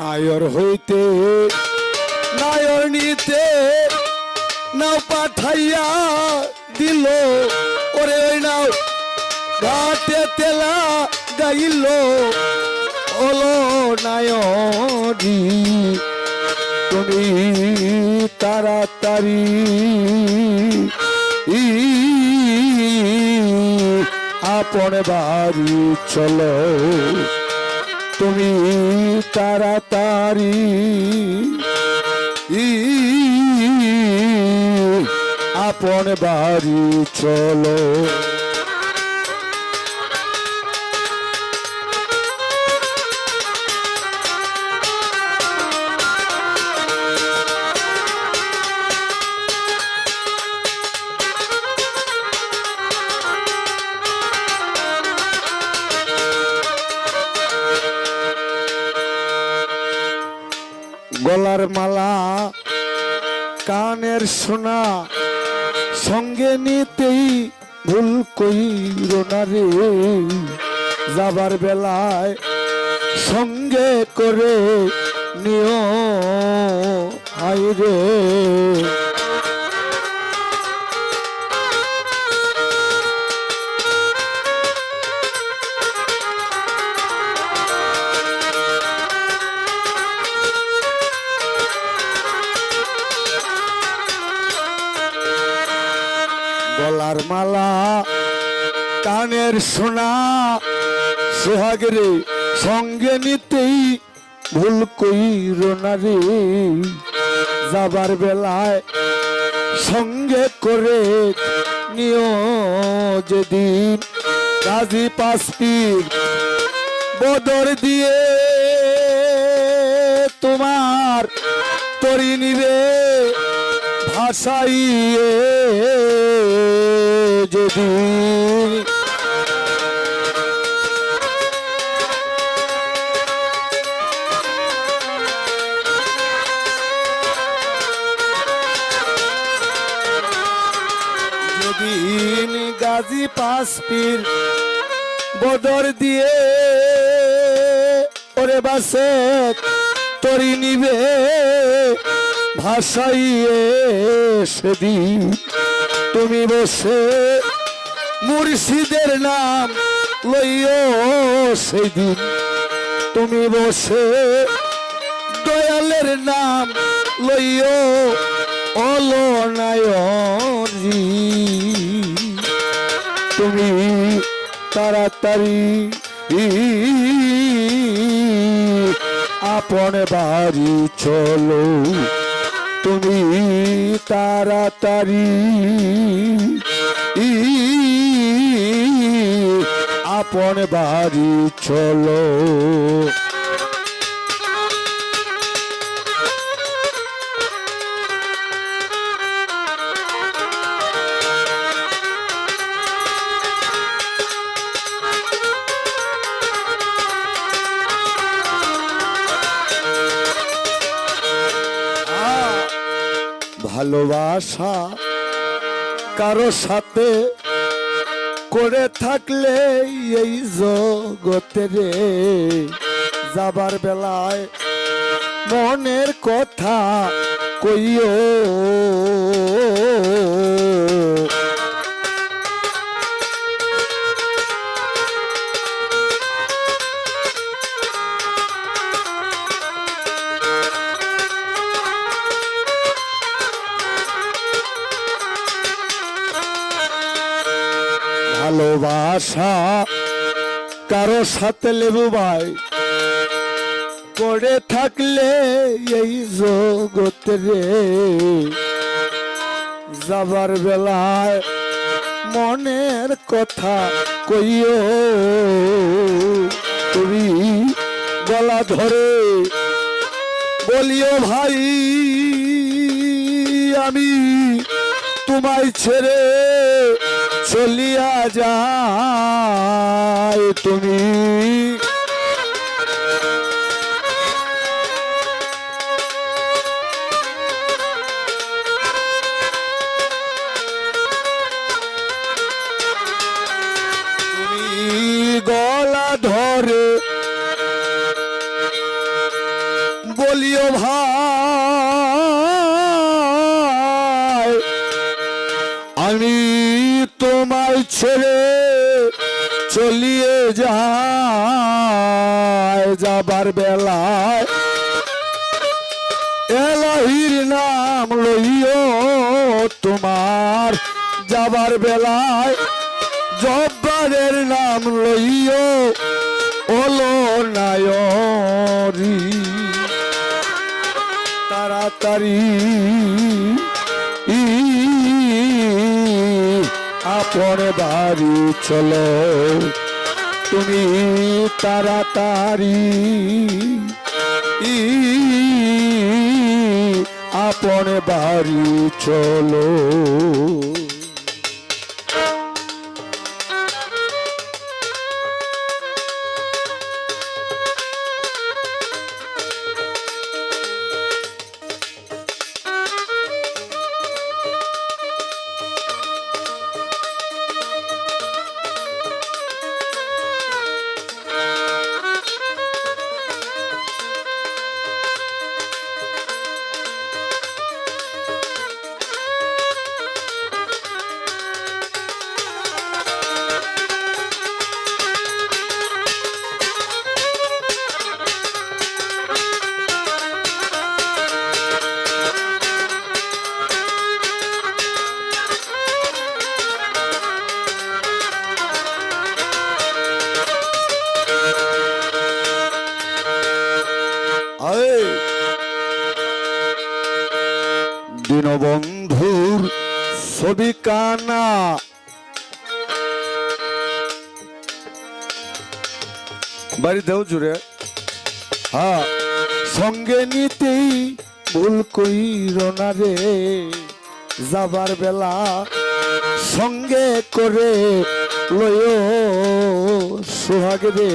নায়র হইতে নায়র নিতে নাও পাঠাইয়া দিল ওরে ওই নাও ঘাটে তেলা গাইল ওলো নায়রি তুমি তাড়াতাড়ি আপন বাড়ি চলো তুমি তাড়াতাড়ি আপন বাড়ি চলো গলার মালা কানের সোনা সঙ্গে নিতেই ভুল কইরো না রে যাবার বেলায় সঙ্গে করে নিও আই রে গলার মালা কানের সোনা সোহাগের সঙ্গে নিতেই ভুল কইরো না রে যাবার বেলায় সঙ্গে করে নিও যেদিন গাজী পাঁচপীর বদর দিয়ে তোমার তরি নিবে ভাসাইয়ে যদি যেদিন গাজী পাঁচপীর বদর দিয়ে ওরে বাসে তরি নিবে ভাসাইয়ে সেদিন তুমি বসে মুর্শিদের নাম লইও সেদিন তুমি বসে দয়ালের নাম লইও ওলো নায়রি তুমি তাড়াতাড়ি আপন বাড়ি চলো তুমি তাড়াতাড়ি আপন বাড়ি চলো ভালোবাসা কারো সাথে করে থাকলে এই জগতে রে যাবার বেলায় মনের কথা কইও ভালোবাসা কারো সাথে লেবু ভাই করে থাকলে এই জগতে রে যাবার বেলায় মনের কথা কইও তুমি গলা ধরে বলিও ভাই আমি তোমায় ছেড়ে চলিয়া যায় তুমি গলা ধরে বলিও ভাই আমি তোমায় ছেড়ে চলিয়ে যাবার বেলায় এলাহির নাম লইও তোমার যাবার বেলায় জব্বারের নাম লইও ওলো নায়রি তাড়াতাড়ি আপন বাড়ি চলো তুমি তাড়াতাড়ি আপন বাড়ি চলো দীনবন্ধুর ছবি কানা বাড়িতেও জুড়ে হ্যাঁ সঙ্গে নিতেই ভুল কইর না রে যাবার বেলা সঙ্গে করে লয় সোহাগ রে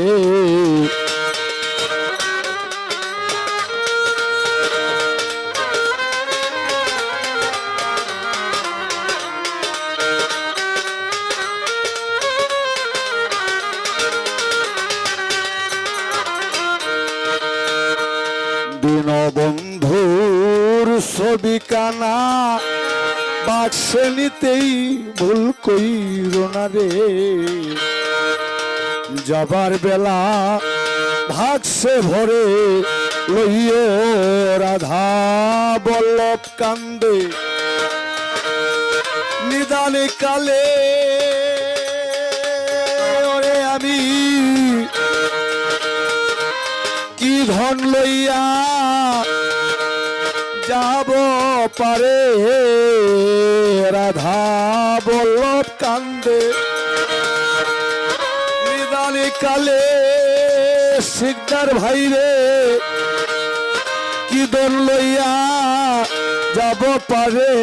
দীনবন্ধুর ছবি কানা বাক্সে নিতেই ভুল কইর না রে যাবার বেলা ভাগসে ভরে লইও রাধা বল্লভ কান্দে নিদানে কালে ওরে আমি কি ধন লইয়া যাব পারে রাধা বল্লভ কান্দে নিদানে কালে শিকদার ভাইরে কি ধন লইয়া যাব পারে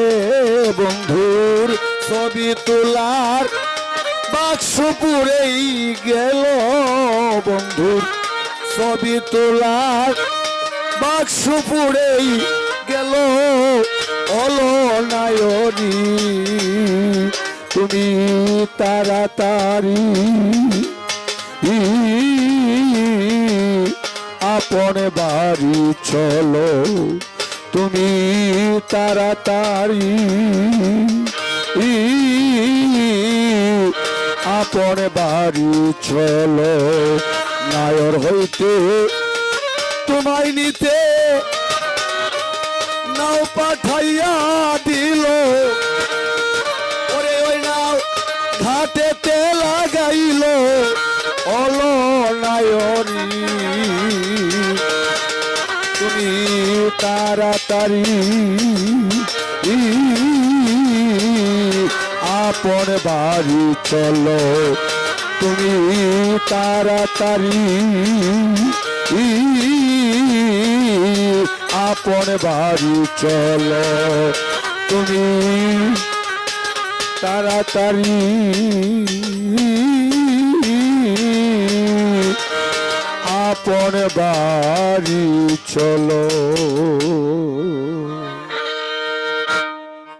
বন্ধুর ছবি তোলার বাক্স পুরেই গেল বন্ধুর ছবি তোলার বাক্স পুরেই গেল ওলো নায়রি তুমি তাড়াতাড়ি আপন বাড়ি চলো তুমি তাড়াতাড়ি আপন বাড়ি চলো নায়র হইতে তোমায় নিতে নাও পাঠাইয়া দিল ওরে ওই নাও ঘাটেতে লাগাইল ওলো নায়রি তুমি তাড়াতাড়ি আপন বাড়ি চলো তুমি তাড়াতাড়ি আপন বাড়ি চলো তুমি তাড়াতাড়ি আপন বাড়ি চলো।